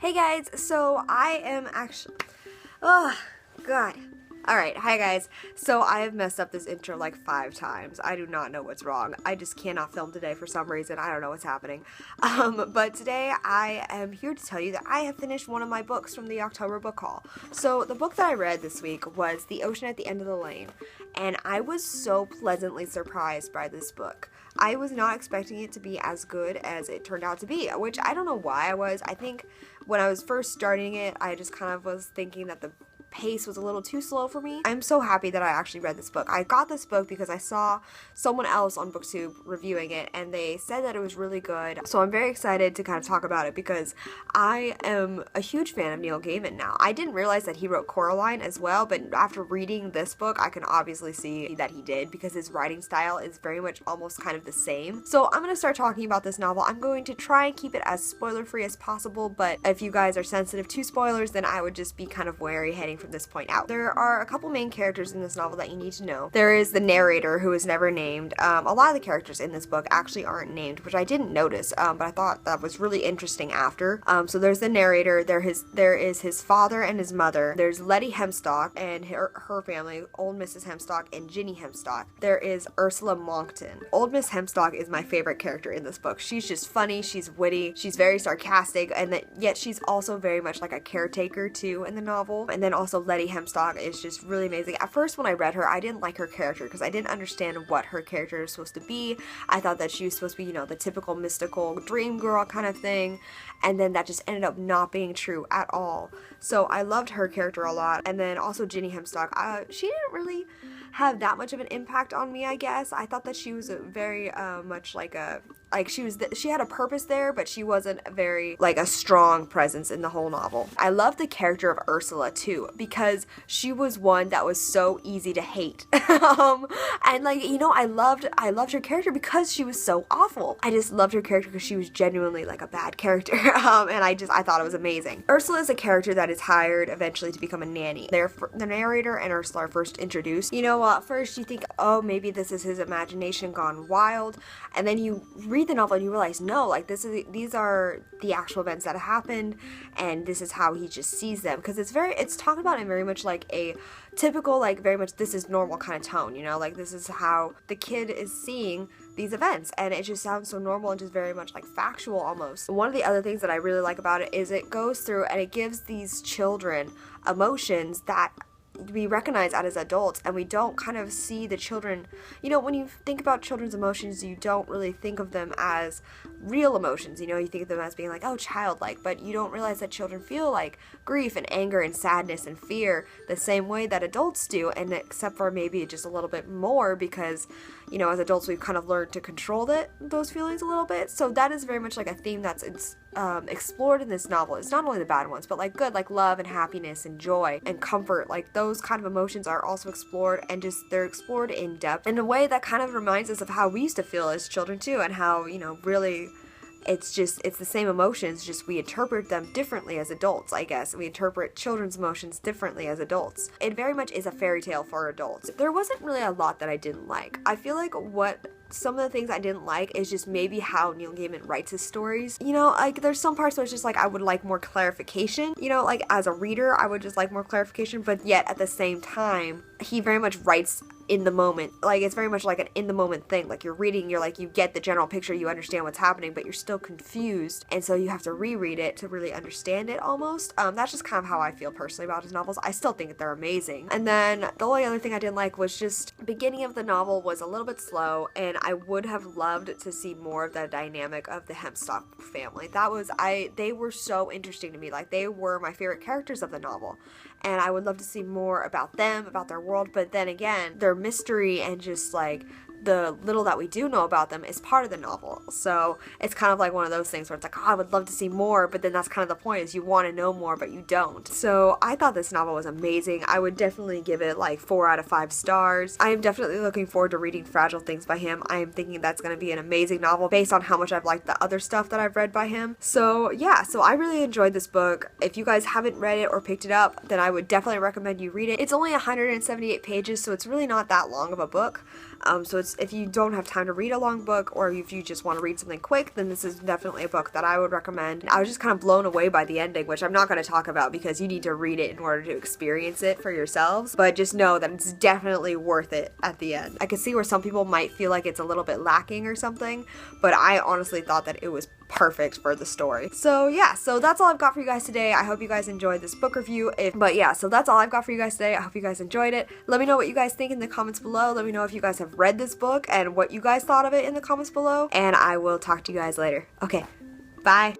Hey guys, so I am actually, oh god. Alright, hi guys. So I have messed up this intro like 5 times. I do not know what's wrong. I just cannot film today for some reason. I don't know what's happening. But today I am here to tell you that I have finished one of my books from the October book haul. So the book that I read this week was The Ocean at the End of the Lane, and I was so pleasantly surprised by this book. I was not expecting it to be as good as it turned out to be, which I don't know why I was. I think when I was first starting it, I just kind of was thinking that the pace was a little too slow for me. I'm so happy that I actually read this book. I got this book because I saw someone else on BookTube reviewing it and they said that it was really good. So I'm very excited to kind of talk about it because I am a huge fan of Neil Gaiman now. I didn't realize that he wrote Coraline as well, but after reading this book, I can obviously see that he did because his writing style is very much almost kind of the same. So I'm going to start talking about this novel. I'm going to try and keep it as spoiler-free as possible, but if you guys are sensitive to spoilers, then I would just be kind of wary heading from this point out. There are a couple main characters in this novel that you need to know. There is the narrator, who is never named. A lot of the characters in this book actually aren't named, which I didn't notice, but I thought that was really interesting after. So there's the narrator, there is his father and his mother, there's Letty Hemstock and her family, old Mrs. Hemstock and Ginny Hemstock. There is Ursula Monckton. Old Miss Hemstock is my favorite character in this book. She's just funny, she's witty, she's very sarcastic, and yet she's also very much like a caretaker too in the novel. And then also Letty Hemstock is just really amazing. At first when I read her, I didn't like her character because I didn't understand what her character was supposed to be. I thought that she was supposed to be, you know, the typical mystical dream girl kind of thing, and then that just ended up not being true at all. So I loved her character a lot. And then also Ginny Hemstock, she didn't really have that much of an impact on me, I guess. I thought that she was a very much like a, she had a purpose there, but she wasn't very like a strong presence in the whole novel. I love the character of Ursula too, because she was one that was so easy to hate. And like, you know, I loved her character because she was so awful. I just loved her character because she was genuinely like a bad character. And I thought it was amazing. Ursula is a character that is hired eventually to become a nanny. The narrator and Ursula are first introduced. You know, at first you think, oh, maybe this is his imagination gone wild, and then you read the novel and you realize, no, like these are the actual events that happened, and this is how he just sees them, because it's talked about in very much like a typical, like very much this is normal kind of tone, you know, like this is how the kid is seeing these events, and it just sounds so normal and just very much like factual almost. One of the other things that I really like about it is it goes through and it gives these children emotions that we recognize as adults, and we don't kind of see the children, you know, when you think about children's emotions, you don't really think of them as real emotions, you know, you think of them as being like, oh, childlike, but you don't realize that children feel like grief and anger and sadness and fear the same way that adults do, and except for maybe just a little bit more, because, you know, as adults we've kind of learned to control those feelings a little bit. So that is very much like a theme that's explored in this novel. It's not only the bad ones, but like good, like love and happiness and joy and comfort, like those kind of emotions are also explored, and just they're explored in depth in a way that kind of reminds us of how we used to feel as children too, and how, you know, really it's the same emotions, just we interpret them differently as adults, I guess. We interpret children's emotions differently as adults. It very much is a fairy tale for adults. There wasn't really a lot that I didn't like. I feel like some of the things I didn't like is just maybe how Neil Gaiman writes his stories. You know, like there's some parts where it's just like I would like more clarification. You know, like as a reader, I would just like more clarification, but yet at the same time, he very much writes in the moment. Like it's very much like an in the moment thing. Like you're reading, you're like, you get the general picture, you understand what's happening, but you're still confused, and so you have to reread it to really understand it almost. That's just kind of how I feel personally about his novels. I still think that they're amazing. And then the only other thing I didn't like was just the beginning of the novel was a little bit slow, and I would have loved to see more of the dynamic of the Hemstock family. They were so interesting to me. Like they were my favorite characters of the novel, and I would love to see more about them, about their world, but then again, their mystery and just like the little that we do know about them is part of the novel. So it's kind of like one of those things where it's like, oh, I would love to see more, but then that's kind of the point, is you want to know more, but you don't. So I thought this novel was amazing. I would definitely give it like 4 out of 5 stars. I am definitely looking forward to reading Fragile Things by him. I am thinking that's going to be an amazing novel based on how much I've liked the other stuff that I've read by him. So yeah, so I really enjoyed this book. If you guys haven't read it or picked it up, then I would definitely recommend you read it. It's only 178 pages, so it's really not that long of a book. So it's if you don't have time to read a long book, or if you just want to read something quick, then this is definitely a book that I would recommend. I was just kind of blown away by the ending, which I'm not going to talk about because you need to read it in order to experience it for yourselves, but just know that it's definitely worth it at the end. I can see where some people might feel like it's a little bit lacking or something, but I honestly thought that it was perfect for the story. So yeah, so that's all I've got for you guys today. I hope you guys enjoyed this book review. So that's all I've got for you guys today. I hope you guys enjoyed it. Let me know what you guys think in the comments below. Let me know if you guys have read this book and what you guys thought of it in the comments below, and I will talk to you guys later. Okay, bye.